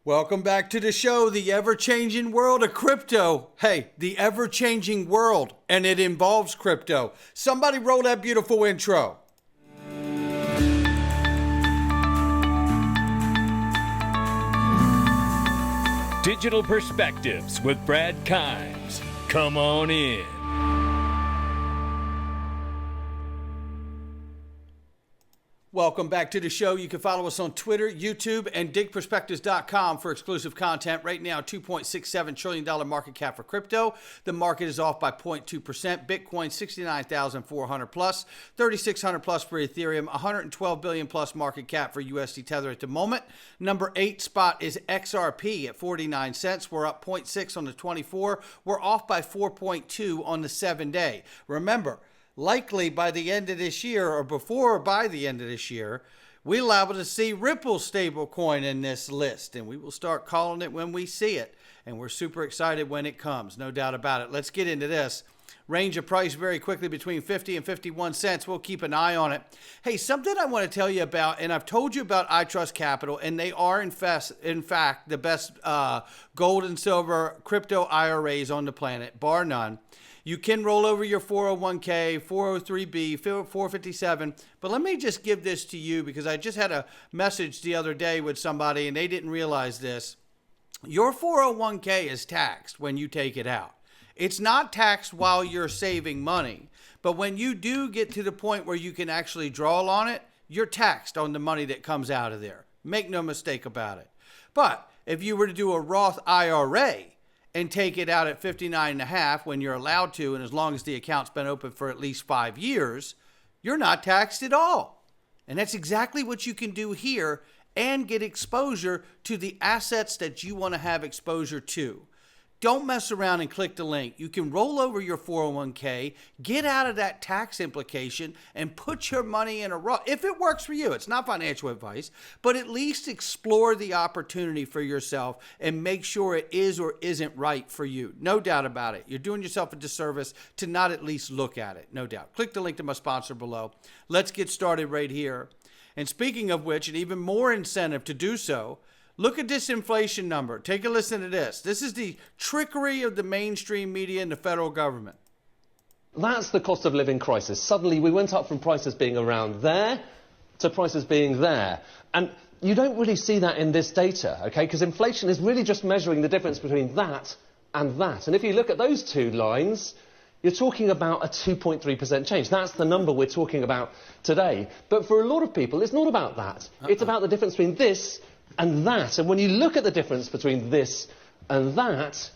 Welcome back to the show, the ever-changing world of crypto. Hey, the ever-changing world, and it involves crypto. Somebody roll that beautiful intro. Digital Perspectives with Brad Kimes. Come on in. Welcome back to the show. You can follow us on Twitter, YouTube, and digperspectives.com for exclusive content. Right now, $2.67 trillion market cap for crypto. The market is off by 0.2%. Bitcoin, 69,400 plus, 3,600 plus for Ethereum, 112 billion plus market cap for USD Tether at the moment. Number 8 spot is XRP at 49 cents. We're up 0.6 on the 24. We're off by 4.2 on the 7-day. Remember, likely by the end of this year or before or by the end of this year, we'll be able to see Ripple stablecoin in this list, and we will start calling it when we see it. And we're super excited when it comes, no doubt about it. Let's get into this. Range of price very quickly between 50 and 51 cents. We'll keep an eye on it. Hey, something I want to tell you about, and I've told you about iTrust Capital, and they are in fact the best gold and silver crypto IRAs on the planet, bar none. You can roll over your 401k, 403b, 457. But let me just give this to you because I just had a message the other day with somebody and they didn't realize this. Your 401k is taxed when you take it out. It's not taxed while you're saving money. But when you do get to the point where you can actually draw on it, you're taxed on the money that comes out of there. Make no mistake about it. But if you were to do a Roth IRA, and take it out at 59.5 when you're allowed to, and as long as the account's been open for at least 5 years, you're not taxed at all. And that's exactly what you can do here and get exposure to the assets that you want to have exposure to. Don't mess around and click the link. You can roll over your 401k, get out of that tax implication, and put your money in a Roth. If it works for you, it's not financial advice, but at least explore the opportunity for yourself and make sure it is or isn't right for you. No doubt about it. You're doing yourself a disservice to not at least look at it, no doubt. Click the link to my sponsor below. Let's get started right here. And speaking of which, and even more incentive to do so, look at this inflation number. Take a listen to this. This is the trickery of the mainstream media and the federal government. That's the cost of living crisis. Suddenly we went up from prices being around there to prices being there. And you don't really see that in this data, okay? Because inflation is really just measuring the difference between that and that. And if you look at those two lines, you're talking about a 2.3% change. That's the number we're talking about today. But for a lot of people, it's not about that. It's about the difference between this and that. And when you look at the difference between this and that,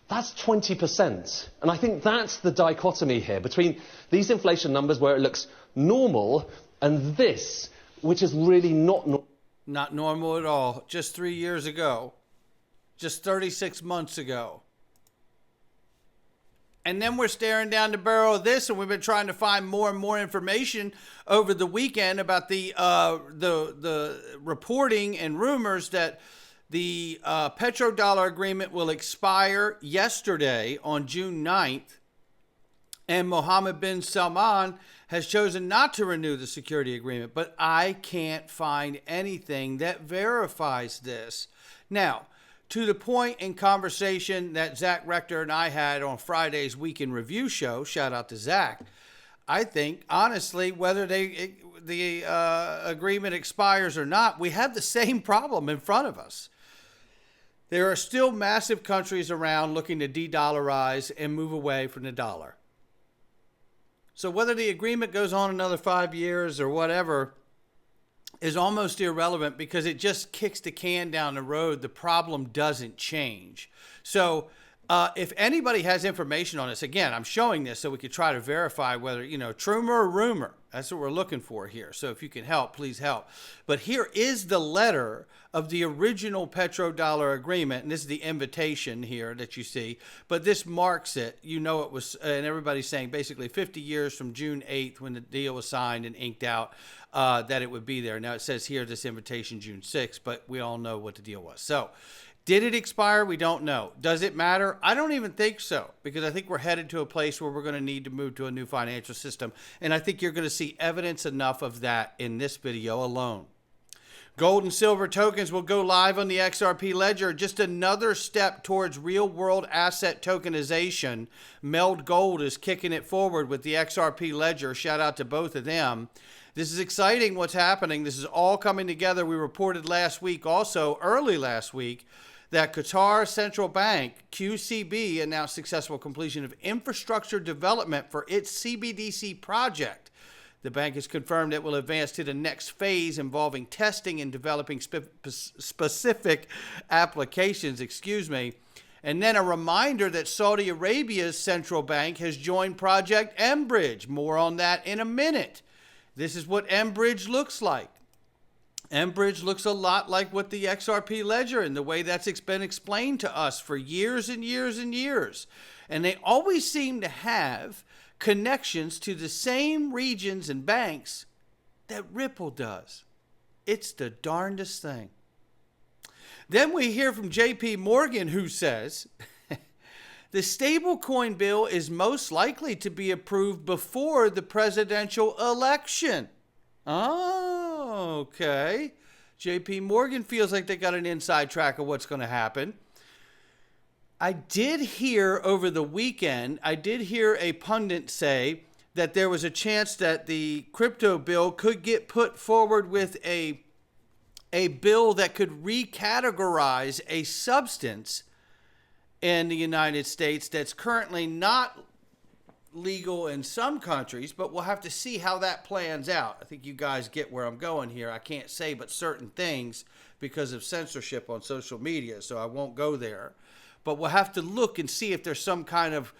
that's 20%. And I think that's the dichotomy here between these inflation numbers where it looks normal and this, which is really not normal. Not normal at all. Just 3 years ago. Just 36 months ago. And then we're staring down the barrel of this, and we've been trying to find more and more information over the weekend about the reporting and rumors that the petrodollar agreement will expire yesterday on June 9th, and Mohammed bin Salman has chosen not to renew the security agreement. But I can't find anything that verifies this. Now, to the point in conversation that Zach Rector and I had on Friday's Week in Review show, shout out to Zach, I think, honestly, whether the agreement expires or not, we have the same problem in front of us. There are still massive countries around looking to de-dollarize and move away from the dollar. So whether the agreement goes on another 5 years or whatever is almost irrelevant because it just kicks the can down the road. The problem doesn't change. So if anybody has information on this, again, I'm showing this so we could try to verify whether, true or rumor. That's what we're looking for here. So if you can help, please help. But here is the letter of the original petrodollar agreement. And this is the invitation here that you see. But this marks it. It was, and everybody's saying basically 50 years from June 8th when the deal was signed and inked out, that it would be there. Now it says here this invitation June 6th, but we all know what the deal was. So did it expire? We don't know. Does it matter? I don't even think so, because I think we're headed to a place where we're going to need to move to a new financial system. And I think you're going to see evidence enough of that in this video alone. Gold and silver tokens will go live on the XRP Ledger, just another step towards real-world asset tokenization. Meld Gold is kicking it forward with the XRP Ledger. Shout out to both of them. This is exciting what's happening. This is all coming together. We reported last week, also early last week, that Qatar Central Bank, QCB, announced successful completion of infrastructure development for its CBDC project. The bank has confirmed it will advance to the next phase involving testing and developing specific applications, And then a reminder that Saudi Arabia's central bank has joined Project mBridge. More on that in a minute. This is what mBridge looks like. mBridge looks a lot like what the XRP Ledger and the way that's been explained to us for years and years and years. And they always seem to have connections to the same regions and banks that Ripple does. It's the darndest thing. Then we hear from JP Morgan, who says the stablecoin bill is most likely to be approved before the presidential election. Oh, okay. JP Morgan feels like they got an inside track of what's going to happen. I did hear over the weekend, a pundit say that there was a chance that the crypto bill could get put forward with a bill that could recategorize a substance in the United States that's currently not legal in some countries, but we'll have to see how that plans out. I think you guys get where I'm going here. I can't say but certain things because of censorship on social media, so I won't go there. But we'll have to look and see if there's some kind of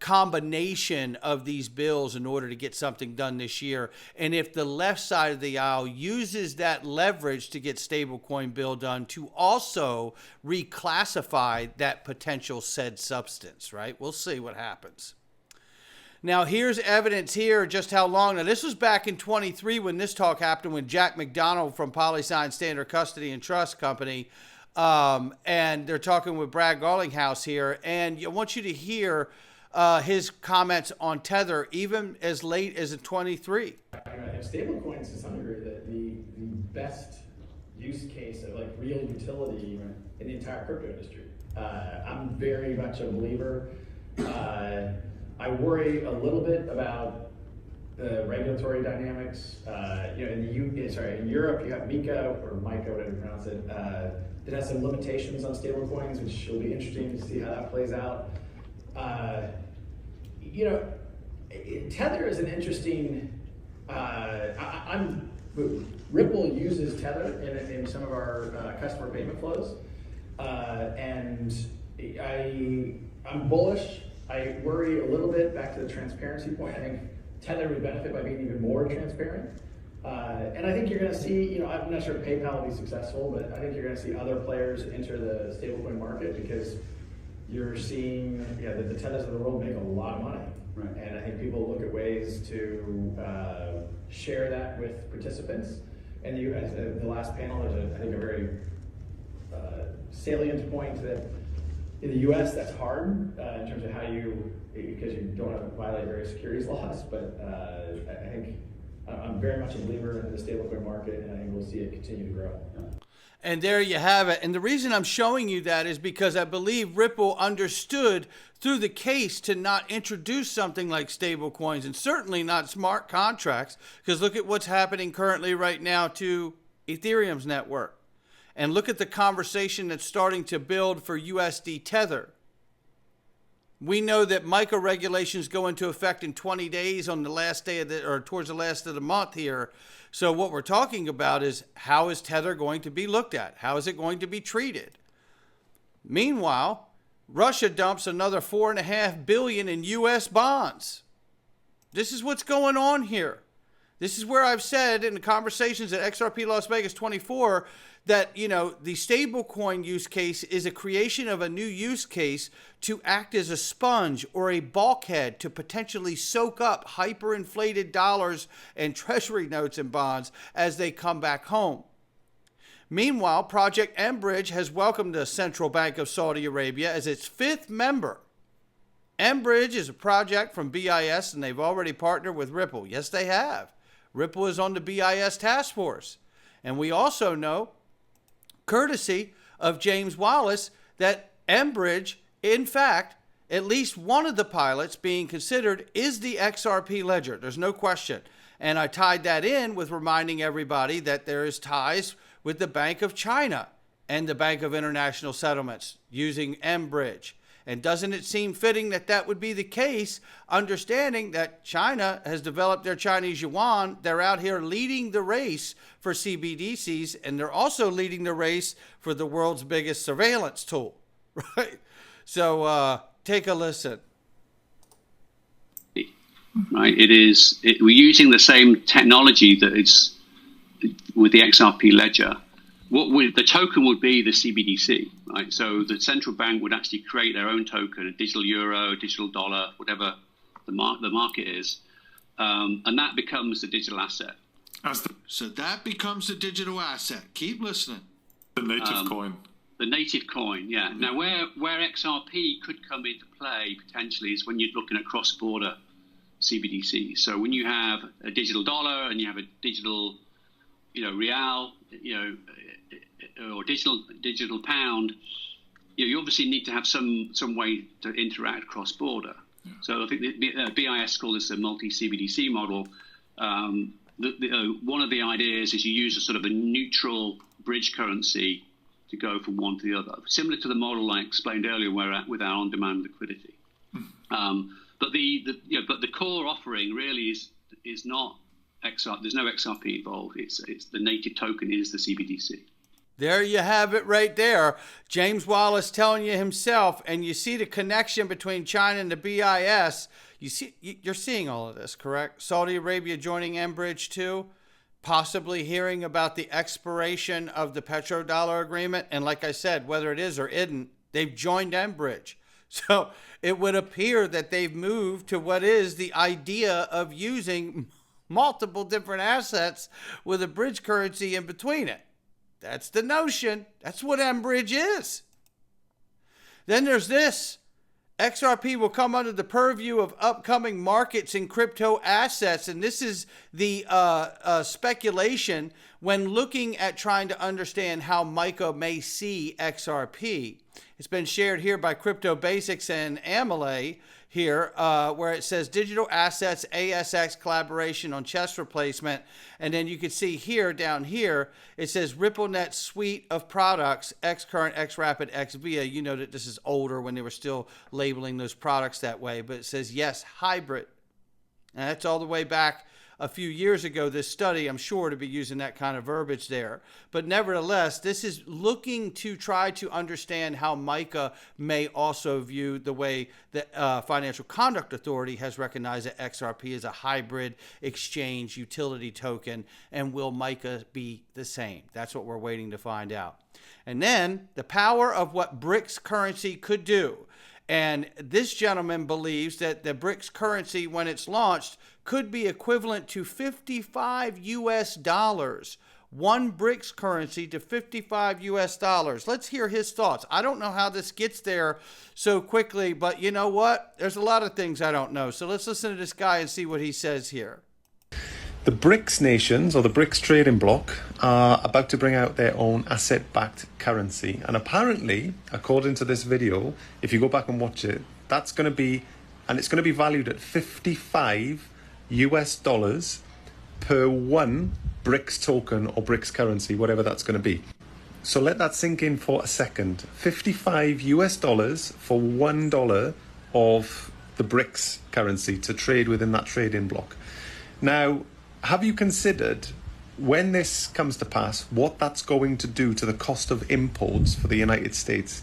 combination of these bills in order to get something done this year. And if the left side of the aisle uses that leverage to get stablecoin bill done to also reclassify that potential said substance, right? We'll see what happens. Now, here's evidence here just how long. Now, this was back in 23 when this talk happened, when Jack McDonald from PolySign Standard Custody and Trust Company, and they're talking with Brad Garlinghouse here, and I want you to hear his comments on Tether even as late as in 23. Stablecoins, to some degree, the best use case of like real utility in the entire crypto industry. I'm very much a believer. I worry a little bit about the regulatory dynamics. In Europe, you have MiCA, or MiCA, whatever you pronounce it, that has some limitations on stablecoins, which will be interesting to see how that plays out. Tether is an interesting. Ripple uses Tether in some of our customer payment flows, and I'm bullish. I worry a little bit, back to the transparency point. I think Tether would benefit by being even more transparent. And I think you're going to see, I'm not sure if PayPal will be successful, but I think you're going to see other players enter the stablecoin market because you're seeing that the Tethers of the world make a lot of money. Right. And I think people look at ways to share that with participants. And as the last panel, there's, I think, a very salient point that in the U.S., that's hard in terms of because you don't have to violate various securities laws. But I think I'm very much a believer in the stablecoin market, and I think we'll see it continue to grow. And there you have it. And the reason I'm showing you that is because I believe Ripple understood through the case to not introduce something like stablecoins, and certainly not smart contracts, because look at what's happening currently right now to Ethereum's network. And look at the conversation that's starting to build for USD Tether. We know that MiCA regulations go into effect in 20 days on the last day or towards the last of the month here. So what we're talking about is, how is Tether going to be looked at? How is it going to be treated? Meanwhile, Russia dumps another $4.5 billion in U.S. bonds. This is what's going on here. This is where I've said in the conversations at XRP Las Vegas 24 that, the stablecoin use case is a creation of a new use case to act as a sponge or a bulkhead to potentially soak up hyperinflated dollars and treasury notes and bonds as they come back home. Meanwhile, Project mBridge has welcomed the Central Bank of Saudi Arabia as its 5th member. mBridge is a project from BIS, and they've already partnered with Ripple. Yes, they have. Ripple is on the BIS task force. And we also know, courtesy of James Wallace, that mBridge, in fact, at least one of the pilots being considered is the XRP ledger. There's no question. And I tied that in with reminding everybody that there is ties with the Bank of China and the Bank of International Settlements using mBridge. And doesn't it seem fitting that that would be the case, understanding that China has developed their Chinese yuan? They're out here leading the race for CBDCs, and they're also leading the race for the world's biggest surveillance tool, right? So take a listen. Right, we're using the same technology that it's with the XRP ledger. The token would be the CBDC, right? So the central bank would actually create their own token, a digital euro, digital dollar, whatever the market is, and that becomes the digital asset. So that becomes the digital asset. Keep listening. The native coin. The native coin, yeah. Now, where XRP could come into play potentially is when you're looking at cross-border CBDC. So when you have a digital dollar and you have a digital, real, or digital pound, you obviously need to have some way to interact cross-border. Yeah. So I think the BIS call this a multi-CBDC model. One of the ideas is you use a sort of a neutral bridge currency to go from one to the other, similar to the model I explained earlier, with our on-demand liquidity. But the core offering really is not XRP. There's no XRP involved. It's the native token is the CBDC. There you have it right there. James Wallace telling you himself, and you see the connection between China and the BIS. You're seeing all of this, correct? Saudi Arabia joining mBridge too, possibly hearing about the expiration of the petrodollar agreement. And like I said, whether it is or isn't, they've joined mBridge. So it would appear that they've moved to what is the idea of using multiple different assets with a bridge currency in between it. That's the notion. That's what mBridge is. Then there's this. XRP will come under the purview of upcoming markets in crypto assets. And this is the speculation when looking at trying to understand how Micah may see XRP. It's been shared here by Crypto Basics and Amale here, where it says digital assets, ASX collaboration on chest replacement. And then you can see here, down here, it says RippleNet suite of products, XCurrent, XRapid, XVIA. You know that this is older when they were still labeling those products that way, but it says, yes, hybrid. And that's all the way back a few years ago, this study, I'm sure, to be using that kind of verbiage there. But nevertheless, this is looking to try to understand how Micah may also view the way that Financial Conduct Authority has recognized that XRP is a hybrid exchange utility token, and will Micah be the same? That's what we're waiting to find out. And then the power of what BRICS currency could do. And this gentleman believes that the BRICS currency, when it's launched, could be equivalent to $55. One BRICS currency to $55. Let's hear his thoughts. I don't know how this gets there so quickly, but you know what? There's a lot of things I don't know. So let's listen to this guy and see what he says here. The BRICS nations, or the BRICS trading bloc, are about to bring out their own asset-backed currency. And apparently, according to this video, if you go back and watch it, that's going to be, and it's going to be valued at $55 per one BRICS token or BRICS currency, whatever that's going to be. So let that sink in for a second. $55 for $1 of the BRICS currency to trade within that trading bloc. Now, have you considered, when this comes to pass, what that's going to do to the cost of imports for the United States?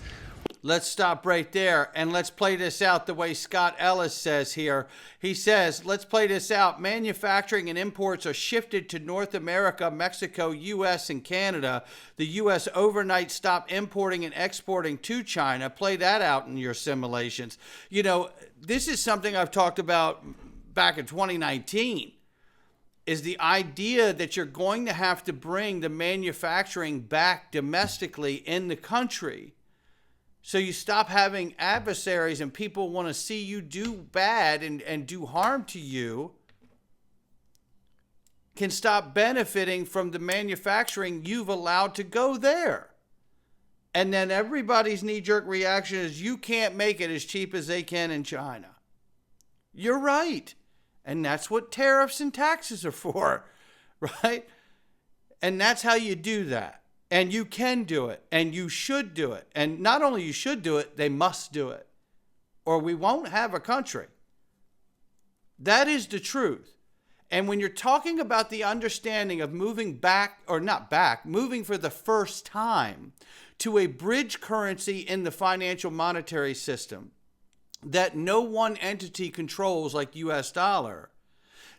Let's stop right there and let's play this out the way Scott Ellis says here. He says, let's play this out. Manufacturing and imports are shifted to North America, Mexico, U.S., and Canada. The U.S. overnight stopped importing and exporting to China. Play that out in your simulations. You know, this is something I've talked about back in 2019. Is the idea that you're going to have to bring the manufacturing back domestically in the country, so you stop having adversaries and people want to see you do bad and do harm to you. can stop benefiting from the manufacturing you've allowed to go there. And then everybody's knee-jerk reaction is you can't make it as cheap as they can in China. You're right. And that's what tariffs and taxes are for, right? And that's how you do that. And you can do it. And you should do it. And not only you should do it, they must do it. Or we won't have a country. That is the truth. And when you're talking about the understanding of moving back, or not back, moving for the first time to a bridge currency in the financial monetary system that no one entity controls like US dollar,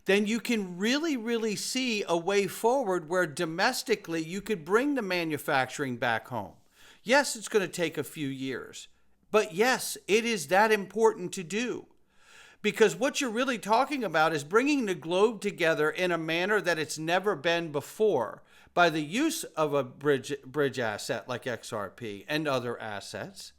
then you can really, really see a way forward where domestically you could bring the manufacturing back home. Yes, it's going to take a few years, but yes, it is that important to do. Because what you're really talking about is bringing the globe together in a manner that it's never been before by the use of a bridge asset like XRP and other assets.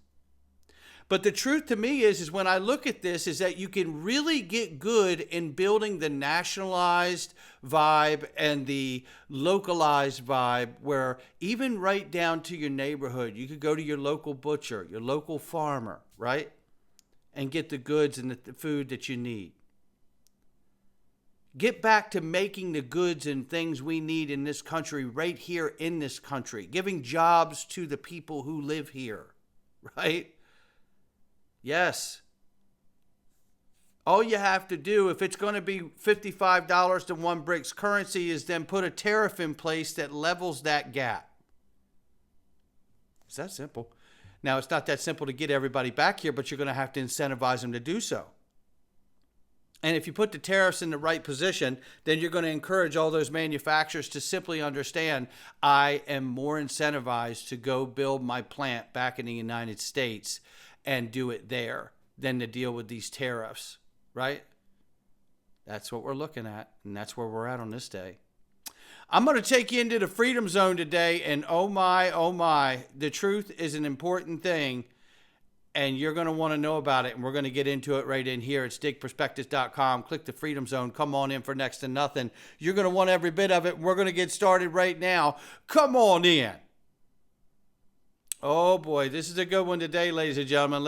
But the truth to me is when I look at this is that you can really get good in building the nationalized vibe and the localized vibe where even right down to your neighborhood, you could go to your local butcher, your local farmer, right? And get the goods and the food that you need. Get back to making the goods and things we need in this country right here in this country. Giving jobs to the people who live here, right? Yes. All you have to do, if it's going to be $55 to one BRICS currency, is then put a tariff in place that levels that gap. It's that simple. Now, it's not that simple to get everybody back here, but you're going to have to incentivize them to do so. And if you put the tariffs in the right position, then you're going to encourage all those manufacturers to simply understand, I am more incentivized to go build my plant back in the United States and do it there than to deal with these tariffs, right? That's what we're looking at, and that's where we're at on this day. I'm going to take you into the freedom zone today, and oh my, the truth is an important thing, and you're going to want to know about it, and we're going to get into it right in here. It's digperspectives.com. Click the freedom zone. Come on in for next to nothing. You're going to want every bit of it, and we're going to get started right now. Come on in. Oh boy, this is a good one today, ladies and gentlemen.